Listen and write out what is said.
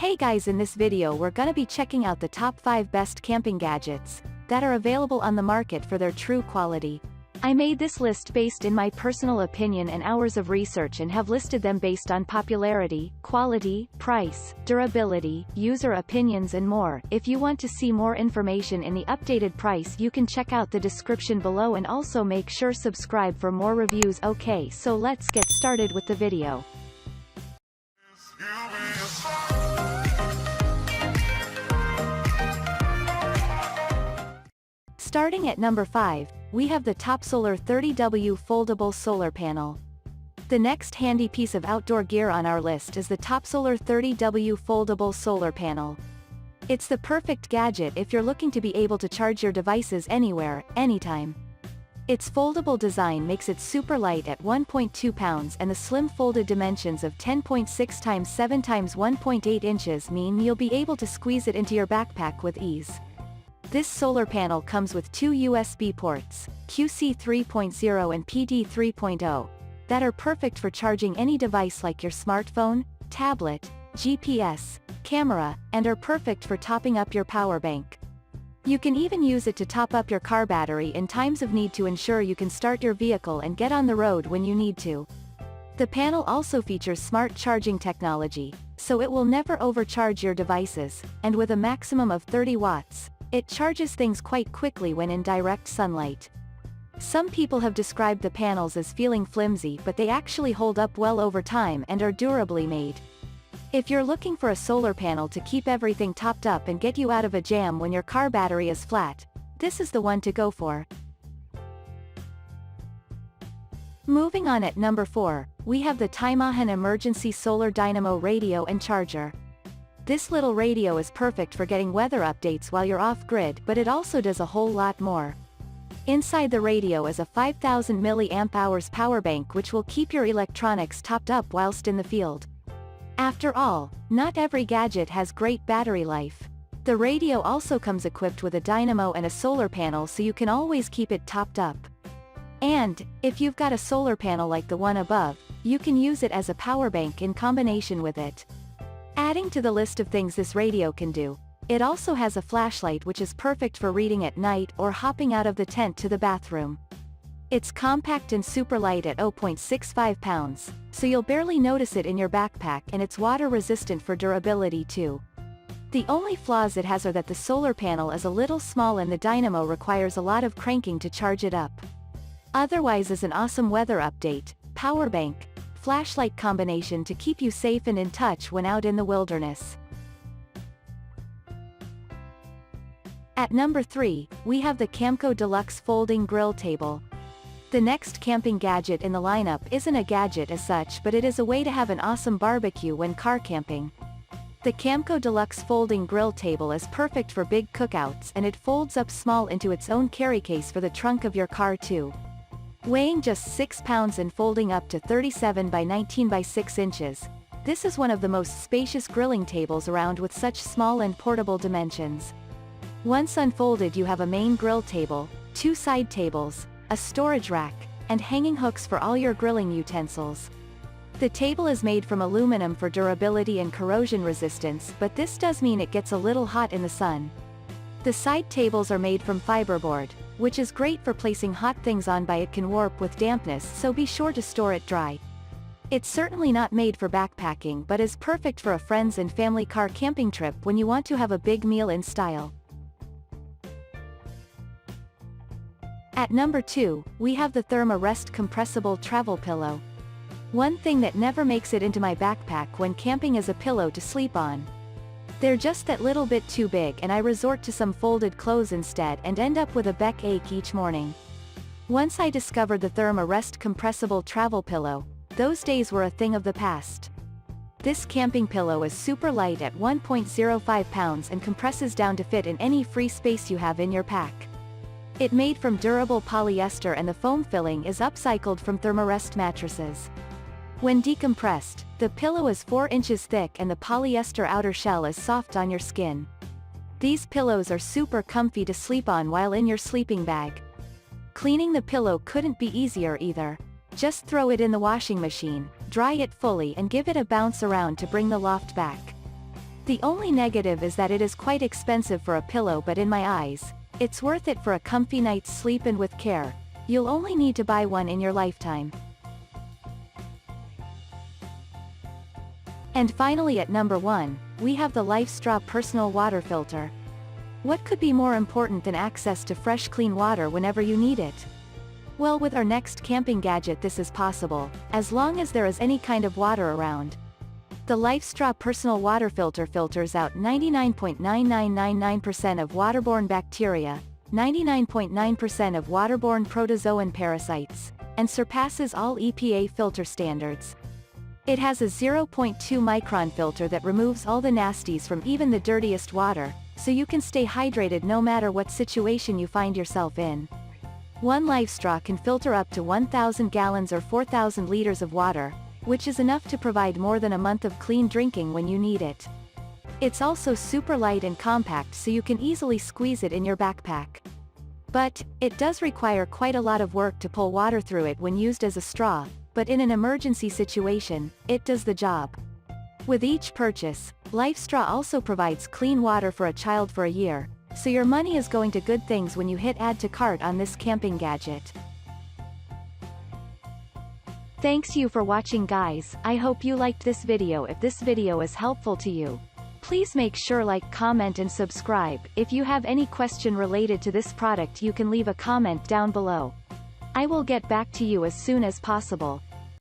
Hey guys, in this video we're gonna be checking out the top 5 best camping gadgets that are available on the market for their true quality. I made this list based in my personal opinion and hours of research and have listed them based on popularity, quality, price, durability, user opinions and more. If you want to see more information in the updated price, you can check out the description below and also make sure subscribe for more reviews. Okay, so let's get started with the video. Starting at number 5, we have the Topsolar 30W Foldable Solar Panel. The next handy piece of outdoor gear on our list is the Topsolar 30W Foldable Solar Panel. It's the perfect gadget if you're looking to be able to charge your devices anywhere, anytime. Its foldable design makes it super light at 1.2 pounds, and the slim folded dimensions of 10.6 x 7 x 1.8 inches mean you'll be able to squeeze it into your backpack with ease. This solar panel comes with two USB ports, QC 3.0 and PD 3.0, that are perfect for charging any device like your smartphone, tablet, GPS, camera, and are perfect for topping up your power bank. You can even use it to top up your car battery in times of need to ensure you can start your vehicle and get on the road when you need to. The panel also features smart charging technology, so it will never overcharge your devices, and with a maximum of 30 watts, it charges things quite quickly when in direct sunlight. Some people have described the panels as feeling flimsy, but they actually hold up well over time and are durably made. If you're looking for a solar panel to keep everything topped up and get you out of a jam when your car battery is flat, this is the one to go for. Moving on, at number 4, we have the Tiemahun Emergency Solar Dynamo Radio and Charger. This little radio is perfect for getting weather updates while you're off-grid, but it also does a whole lot more. Inside the radio is a 5000 mAh power bank which will keep your electronics topped up whilst in the field. After all, not every gadget has great battery life. The radio also comes equipped with a dynamo and a solar panel, so you can always keep it topped up. And, if you've got a solar panel like the one above, you can use it as a power bank in combination with it. Adding to the list of things this radio can do, it also has a flashlight which is perfect for reading at night or hopping out of the tent to the bathroom. It's compact and super light at 0.65 pounds, so you'll barely notice it in your backpack, and it's water resistant for durability too. The only flaws it has are that the solar panel is a little small and the dynamo requires a lot of cranking to charge it up. Otherwise, is an awesome weather update, power bank, flashlight combination to keep you safe and in touch when out in the wilderness. At number 3, we have the Camco Deluxe Folding Grill Table. The next camping gadget in the lineup isn't a gadget as such, but it is a way to have an awesome barbecue when car camping. The Camco Deluxe Folding Grill Table is perfect for big cookouts, and it folds up small into its own carry case for the trunk of your car too. Weighing just 6 pounds and folding up to 37 by 19 by 6 inches, this is one of the most spacious grilling tables around with such small and portable dimensions. Once unfolded, you have a main grill table, two side tables, a storage rack, and hanging hooks for all your grilling utensils. The table is made from aluminum for durability and corrosion resistance, but this does mean it gets a little hot in the sun. The side tables are made from fiberboard, which is great for placing hot things on, but it can warp with dampness, so be sure to store it dry. It's certainly not made for backpacking, but is perfect for a friends and family car camping trip when you want to have a big meal in style. At number 2, we have the Therm-a-Rest Compressible Travel Pillow. One thing that never makes it into my backpack when camping is a pillow to sleep on. They're just that little bit too big, and I resort to some folded clothes instead and end up with a back ache each morning. Once I discovered the Therm-a-Rest Compressible Travel Pillow, those days were a thing of the past. This camping pillow is super light at 1.05 pounds and compresses down to fit in any free space you have in your pack. It's made from durable polyester, and the foam filling is upcycled from Therm-a-Rest mattresses. When decompressed, the pillow is 4 inches thick and the polyester outer shell is soft on your skin. These pillows are super comfy to sleep on while in your sleeping bag. Cleaning the pillow couldn't be easier either. Just throw it in the washing machine, dry it fully and give it a bounce around to bring the loft back. The only negative is that it is quite expensive for a pillow, but in my eyes, it's worth it for a comfy night's sleep, and with care, you'll only need to buy one in your lifetime. And finally, at number 1, we have the LifeStraw Personal Water Filter. What could be more important than access to fresh clean water whenever you need it? Well, with our next camping gadget this is possible, as long as there is any kind of water around. The LifeStraw Personal Water Filter filters out 99.9999% of waterborne bacteria, 99.9% of waterborne protozoan parasites, and surpasses all EPA filter standards. It has a 0.2 micron filter that removes all the nasties from even the dirtiest water, so you can stay hydrated no matter what situation you find yourself in. One LifeStraw can filter up to 1,000 gallons or 4,000 liters of water, which is enough to provide more than a month of clean drinking when you need it. It's also super light and compact, so you can easily squeeze it in your backpack. But, it does require quite a lot of work to pull water through it when used as a straw, but in an emergency situation, it does the job. With each purchase, LifeStraw also provides clean water for a child for a year, so your money is going to good things when you hit add to cart on this camping gadget. Thanks you for watching, guys. I hope you liked this video. If this video is helpful to you, please make sure like, comment and subscribe. If you have any question related to this product, you can leave a comment down below. I will get back to you as soon as possible.